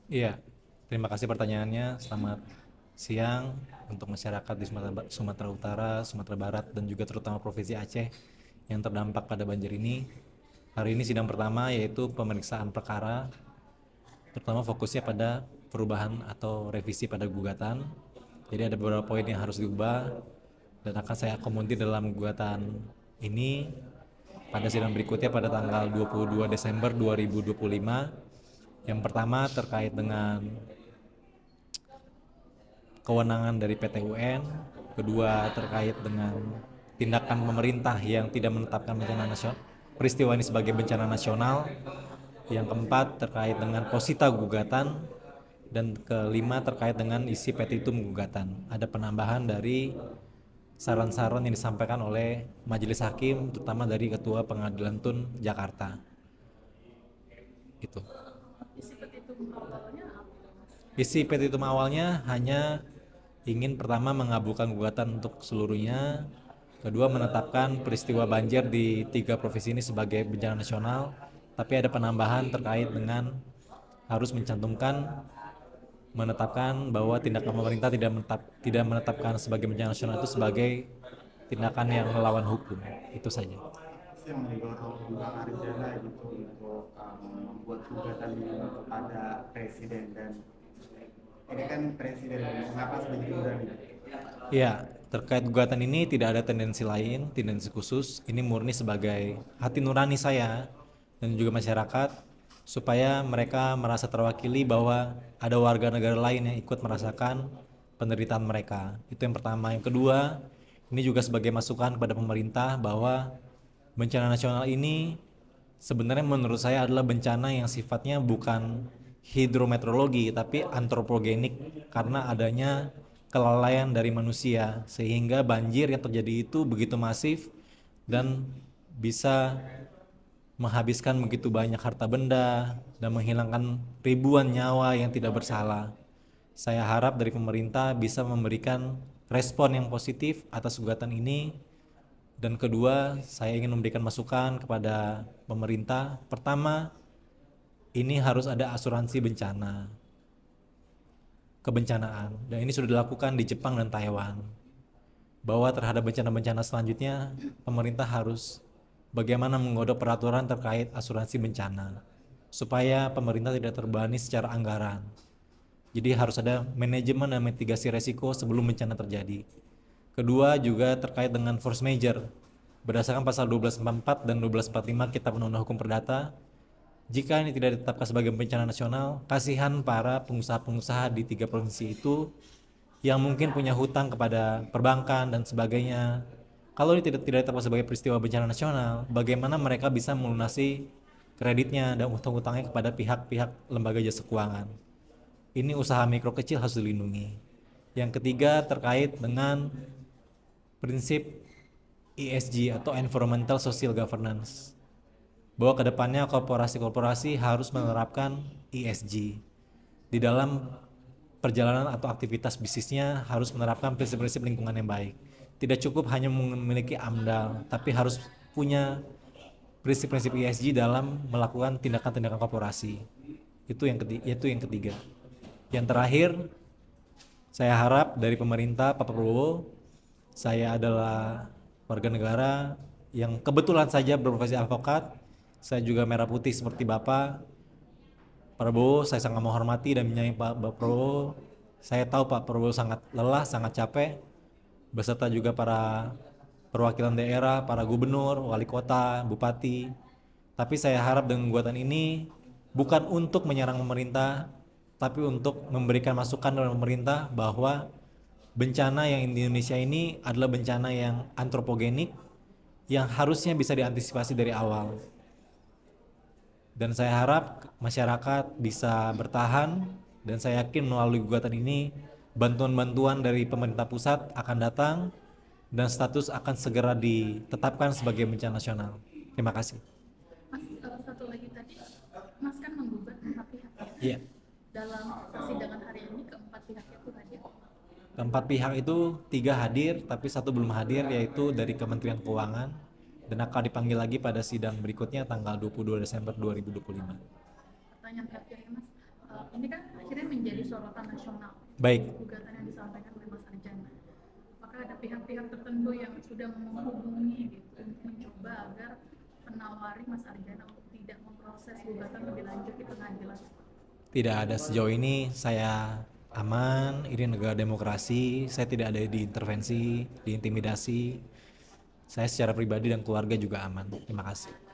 Iya, terima kasih pertanyaannya. Selamat siang untuk masyarakat di Sumatera Utara, Sumatera Barat, dan juga terutama Provinsi Aceh yang terdampak pada banjir ini. Hari ini sidang pertama yaitu pemeriksaan perkara, terutama fokusnya pada perubahan atau revisi pada gugatan. Jadi ada beberapa poin yang harus diubah dan akan saya akomodir dalam gugatan ini pada sidang berikutnya pada tanggal 22 Desember 2025. Yang pertama terkait dengan kewenangan dari PT UN, kedua terkait dengan tindakan pemerintah yang tidak menetapkan bencana nasional, peristiwa ini sebagai bencana nasional, yang keempat terkait dengan posita gugatan, dan kelima terkait dengan isi petitum gugatan. Ada penambahan dari saran-saran yang disampaikan oleh Majelis Hakim, terutama dari Ketua Pengadilan Tun Jakarta. Itu. Isi petitum awalnya apa? Isi petitum awalnya hanya ingin pertama mengabulkan gugatan untuk seluruhnya, kedua menetapkan peristiwa banjir di tiga provinsi ini sebagai bencana nasional, tapi ada penambahan terkait dengan harus menetapkan bahwa tindakan pemerintah tidak menetapkan sebagai bencana nasional itu sebagai tindakan yang melawan hukum. Itu saja. Saya mendorong Bang Arjana gitu untuk membuat gugatan ini kepada presiden, dan ini kan presiden, mengapa sebegitu berani? Ya, terkait gugatan ini tidak ada tendensi lain, tendensi khusus. Ini murni sebagai hati nurani saya dan juga masyarakat supaya mereka merasa terwakili bahwa ada warga negara lain yang ikut merasakan penderitaan mereka. Itu yang pertama. Yang kedua, ini juga sebagai masukan kepada pemerintah bahwa bencana nasional ini sebenarnya menurut saya adalah bencana yang sifatnya bukan hidrometeorologi tapi antropogenik karena adanya kelalaian dari manusia sehingga banjir yang terjadi itu begitu masif dan bisa menghabiskan begitu banyak harta benda dan menghilangkan ribuan nyawa yang tidak bersalah. Saya harap dari pemerintah bisa memberikan respon yang positif atas gugatan ini, dan kedua, saya ingin memberikan masukan kepada pemerintah. Pertama, ini harus ada asuransi bencana, kebencanaan. Dan ini sudah dilakukan di Jepang dan Taiwan. Bahwa terhadap bencana-bencana selanjutnya, pemerintah harus bagaimana menggodok peraturan terkait asuransi bencana. Supaya pemerintah tidak terbebani secara anggaran. Jadi harus ada manajemen dan mitigasi resiko sebelum bencana terjadi. Kedua juga terkait dengan force major. Berdasarkan pasal 1244 dan 1245 Kitab Undang-Undang Hukum Perdata, jika ini tidak ditetapkan sebagai bencana nasional, kasihan para pengusaha-pengusaha di tiga provinsi itu yang mungkin punya hutang kepada perbankan dan sebagainya. Kalau ini tidak ditetapkan sebagai peristiwa bencana nasional, bagaimana mereka bisa melunasi kreditnya dan utang-utangnya kepada pihak-pihak lembaga jasa keuangan? Ini usaha mikro kecil harus dilindungi. Yang ketiga terkait dengan prinsip ESG atau Environmental Social Governance, bahwa kedepannya korporasi-korporasi harus menerapkan ESG di dalam perjalanan atau aktivitas bisnisnya, harus menerapkan prinsip-prinsip lingkungan yang baik. Tidak cukup hanya memiliki AMDAL, tapi harus punya prinsip-prinsip ESG dalam melakukan tindakan-tindakan korporasi. Itu yang ketiga. Yang terakhir, saya harap dari pemerintah Pak Prabowo, saya adalah warga negara yang kebetulan saja berprofesi advokat. Saya juga merah putih seperti Bapak Prabowo. Saya sangat menghormati dan menyayangi Pak Prabowo. Saya tahu Pak Prabowo sangat lelah, sangat capek, beserta juga para perwakilan daerah, para gubernur, wali kota, bupati. Tapi saya harap dengan gugatan ini bukan untuk menyerang pemerintah, tapi untuk memberikan masukan kepada pemerintah bahwa bencana yang di Indonesia ini adalah bencana yang antropogenik yang harusnya bisa diantisipasi dari awal. Dan saya harap masyarakat bisa bertahan, dan saya yakin melalui gugatan ini bantuan-bantuan dari pemerintah pusat akan datang dan status akan segera ditetapkan sebagai bencana nasional. Terima kasih. Mas, satu lagi tadi, Mas kan menggugat empat pihak ya. Iya. Dalam persidangan hari ini keempat pihak itu hadir. Keempat pihak itu tiga hadir, tapi satu belum hadir, yaitu dari Kementerian Keuangan, dan akan dipanggil lagi pada sidang berikutnya tanggal 22 Desember 2025. Pertanyaan terakhir ya Mas, ini kan akhirnya menjadi sorotan nasional. Baik. Gugatan yang disampaikan oleh Mas Arjana. Apakah ada pihak-pihak tertentu yang sudah menghubungi gitu, untuk mencoba agar menawari Mas Arjana untuk tidak memproses gugatan lebih lanjut di pengadilan? Tidak ada, sejauh ini saya aman, ini negara demokrasi, saya tidak ada diintervensi, diintimidasi. Saya secara pribadi dan keluarga juga aman. Terima kasih.